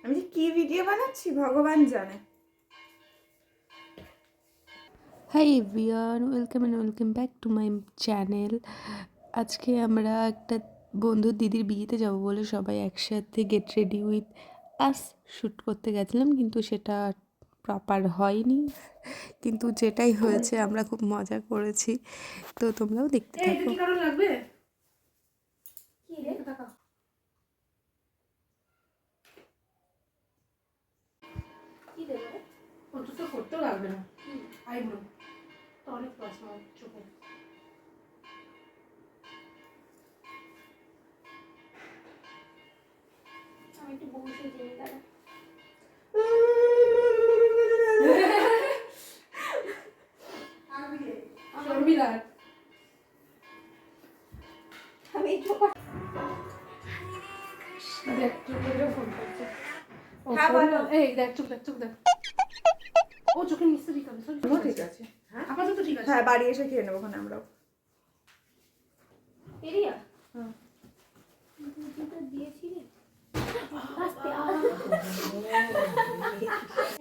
আমি যে কি ভিডিও বানাচ্ছি ভগবান জানে। Hi everyone, welcome back to my channel. আজকে আমরা একটা বন্ধুর দিদির বিয়েতে যাব বলে সবাই একসাথে get ready with us shoot করতে গেছিলাম, কিন্তু সেটা প্রপার হয়নি, কিন্তু যেটাই হয়েছে আমরা খুব মজা করেছি, তো তোমরাও দেখতে থাকো। করতেও লাগবে না, আইব্রো তো অনেক পছন্দ চোখে। আমি একটু বসে যাই দাঁড়া। শর্মিলার আমি চোখ দেখ চোখে ফোন করছে। হ্যাঁ বলো। এই দেখ চোখ দেখ চোখ দেখ। ও চোখে মিশতে দিতে হবে। ঠিক আছে, হ্যাঁ আপাতত ঠিক আছে। হ্যাঁ বাড়ি এসে খেয়ে নেবো ওখানে আমরাও। এরিয়া হুম দুধটা দিয়েছি রে।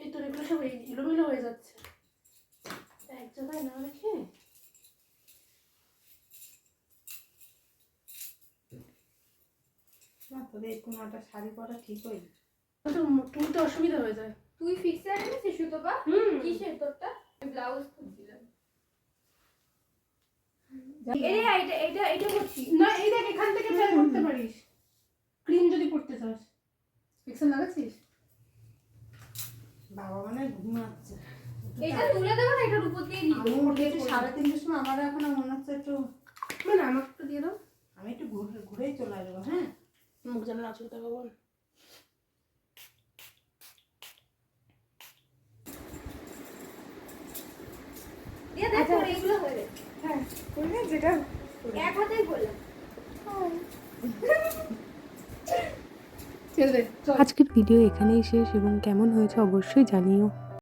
এই তোর এগুলো সব এলোমেলো হয়ে যাচ্ছে, এক জায়গায় না রেখে। না তোদের কোনোটা শাড়ি পরা ঠিক হইল, তুলতে অসুবিধা হয়ে যায়। তুই ফিক্সার এনেছিস সুতোপা? হুম কিসের তোরটা? ব্লাউজ খুঁজছিলাম। এটা করছি না, এই দেখ এখান থেকে ট্রাই করতে পারিস। ক্রিম যদি পড়তে চাস ফিক্সার লাগাচ্ছিস। বাবা মানে ঘুমাচ্ছে। এটা তুলে দেবো না, এটার উপর দিয়ে দিই। আমি উঠেছি 3:30টার সময়, আমার এখন মনে হচ্ছে একটু মানে আমাকে একটু দিয়ে দাও। আমি একটু ঘুরেই চলে আসবো। হ্যাঁ মুখ যেন না চলতে হবে বল। দিয়ে দেখ তোর এইগুলো হয়ে যাবে। হ্যাঁ করলে যেটা এক হাতেই বললাম। ছেড়ে দে চল। আজকের ভিডিও এখানেই শেষ, এবং কেমন হয়েছে অবশ্যই জানিও।